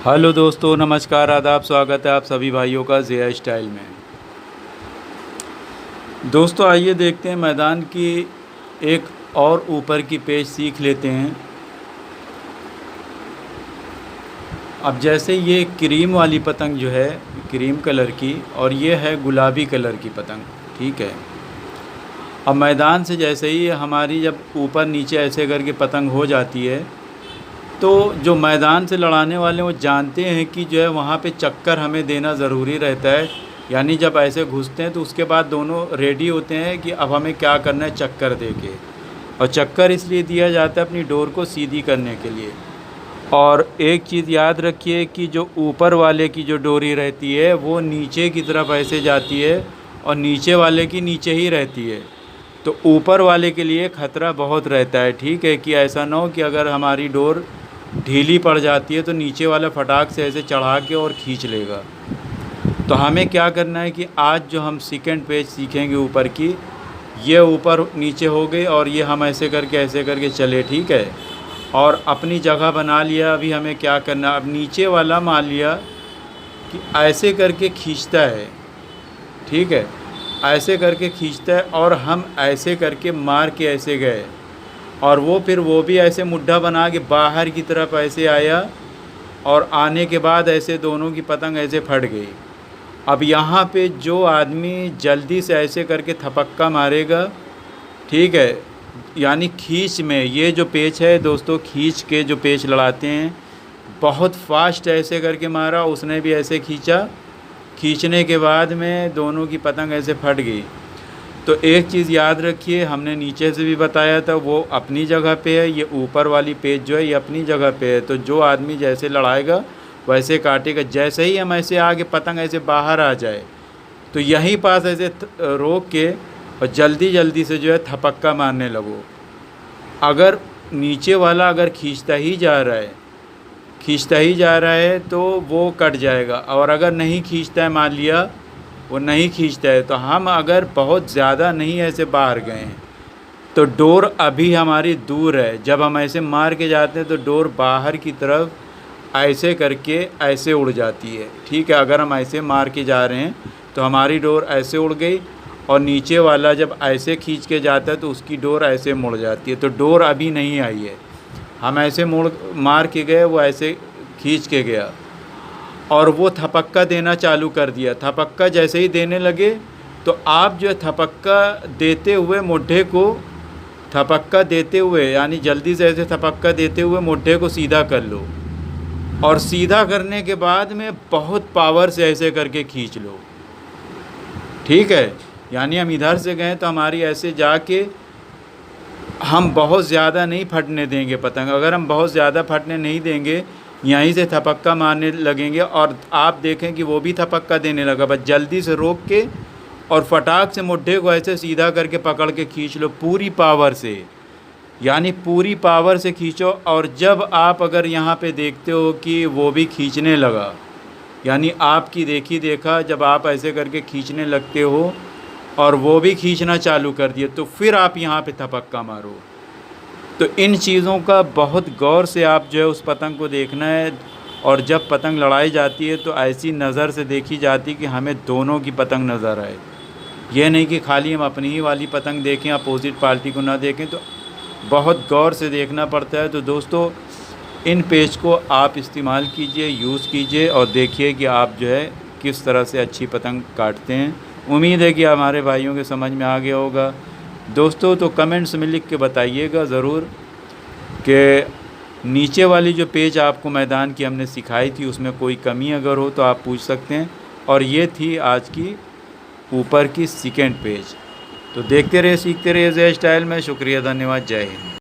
Hello दोस्तों, नमस्कार, आदाब, स्वागत है आप सभी भाइयों का ज़िया स्टाइल में। दोस्तों आइए देखते हैं मैदान की एक और ऊपर की पेच सीख लेते हैं। अब जैसे ये क्रीम वाली पतंग जो है क्रीम कलर की और ये है गुलाबी कलर की पतंग, ठीक है। अब मैदान से जैसे ही हमारी जब ऊपर नीचे ऐसे करके पतंग हो जाती है तो जो मैदान से लड़ाने वाले वो जानते हैं कि जो है वहाँ पे चक्कर हमें देना ज़रूरी रहता है। यानी जब ऐसे घुसते हैं तो उसके बाद दोनों रेडी होते हैं कि अब हमें क्या करना है चक्कर दे के। और चक्कर इसलिए दिया जाता है अपनी डोर को सीधी करने के लिए। और एक चीज़ याद रखिए कि जो ऊपर वाले की जो डोरी रहती है वो नीचे की तरफ ऐसे जाती है और नीचे वाले की नीचे ही रहती है। तो ऊपर वाले के लिए ख़तरा बहुत रहता है, ठीक है, कि ऐसा ना हो कि अगर हमारी डोर ढीली पड़ जाती है तो नीचे वाला फटाक से ऐसे चढ़ा के और खींच लेगा। तो हमें क्या करना है कि आज जो हम सेकंड पेज सीखेंगे ऊपर की, ये ऊपर नीचे हो गई और ये हम ऐसे करके चले, ठीक है। और अपनी जगह बना लिया। अभी हमें क्या करना है, अब नीचे वाला मान लिया कि ऐसे करके खींचता है, ठीक है, ऐसे करके खींचता है और हम ऐसे करके मार के ऐसे गए और वो भी ऐसे मुड्ढा बना के बाहर की तरफ ऐसे आया और आने के बाद ऐसे दोनों की पतंग ऐसे फट गई। अब यहाँ पे जो आदमी जल्दी से ऐसे करके थपक्का मारेगा, ठीक है, यानी खींच में, ये जो पेच है दोस्तों, खींच के जो पेच लड़ाते हैं, बहुत फास्ट ऐसे करके मारा, उसने भी ऐसे खींचा, खींचने के बाद में दोनों की पतंग ऐसे फट गई। तो एक चीज़ याद रखिए, हमने नीचे से भी बताया था, वो अपनी जगह पे है, ये ऊपर वाली पेज जो है ये अपनी जगह पे है। तो जो आदमी जैसे लड़ाएगा वैसे काटेगा। जैसे ही हम ऐसे आगे पतंग ऐसे बाहर आ जाए तो यहीं पास ऐसे रोक के और जल्दी से जो है थपक्का मारने लगो। अगर नीचे वाला अगर खींचता ही जा रहा है तो वो कट जाएगा। और अगर नहीं खींचता है, मान लिया वो नहीं खींचता है, तो हम अगर बहुत ज़्यादा नहीं ऐसे बाहर गए हैं तो डोर अभी हमारी दूर है। जब हम ऐसे मार के जाते हैं तो डोर बाहर की तरफ ऐसे करके ऐसे उड़ जाती है, ठीक है। अगर हम ऐसे मार के जा रहे हैं तो हमारी डोर ऐसे उड़ गई और नीचे वाला जब ऐसे खींच के जाता है तो उसकी डोर ऐसे मुड़ जाती है। तो डोर अभी नहीं आई है, हम ऐसे मार के गए, वो ऐसे खींच के गया और वो थपक्का देना चालू कर दिया। थपक्का जैसे ही देने लगे तो आप जो है थपक्का देते हुए मुड्ढे को, थपक्का देते हुए यानी जल्दी से ऐसे थपक्का देते हुए मुड्ढे को सीधा कर लो और सीधा करने के बाद में बहुत पावर से ऐसे करके खींच लो, ठीक है। यानी हम इधर से गए तो हमारी ऐसे जाके हम बहुत ज़्यादा नहीं फटने देंगे पतंग। अगर हम बहुत ज़्यादा फटने नहीं देंगे, यहीं से थपक्का मारने लगेंगे और आप देखें कि वो भी थपक्का देने लगा। बस जल्दी से रोक के और फटाक से मुड्ढे को ऐसे सीधा करके पकड़ के खींच लो पूरी पावर से, यानी पूरी पावर से खींचो। और जब आप अगर यहाँ पे देखते हो कि वो भी खींचने लगा, यानी आपकी देखी देखा जब आप ऐसे करके खींचने लगते हो और वो भी खींचना चालू कर दिए, तो फिर आप यहाँ पे थपक्का मारो। तो इन चीज़ों का बहुत गौर से आप जो है उस पतंग को देखना है। और जब पतंग लड़ाई जाती है तो ऐसी नज़र से देखी जाती कि हमें दोनों की पतंग नज़र आए। ये नहीं कि खाली हम अपनी ही वाली पतंग देखें, अपोजिट पार्टी को ना देखें। तो बहुत गौर से देखना पड़ता है। तो दोस्तों इन पेज को आप इस्तेमाल कीजिए, यूज़ कीजिए और देखिए कि आप जो है किस तरह से अच्छी पतंग काटते हैं। उम्मीद है कि हमारे भाइयों के समझ में आ गया होगा। दोस्तों तो कमेंट्स में लिख के बताइएगा ज़रूर कि नीचे वाली जो पेज आपको मैदान की हमने सिखाई थी उसमें कोई कमी अगर हो तो आप पूछ सकते हैं। और ये थी आज की ऊपर की सेकंड पेज। तो देखते रहिए, सीखते रहिए ज़िया स्टाइल में। शुक्रिया, धन्यवाद, जय हिंद।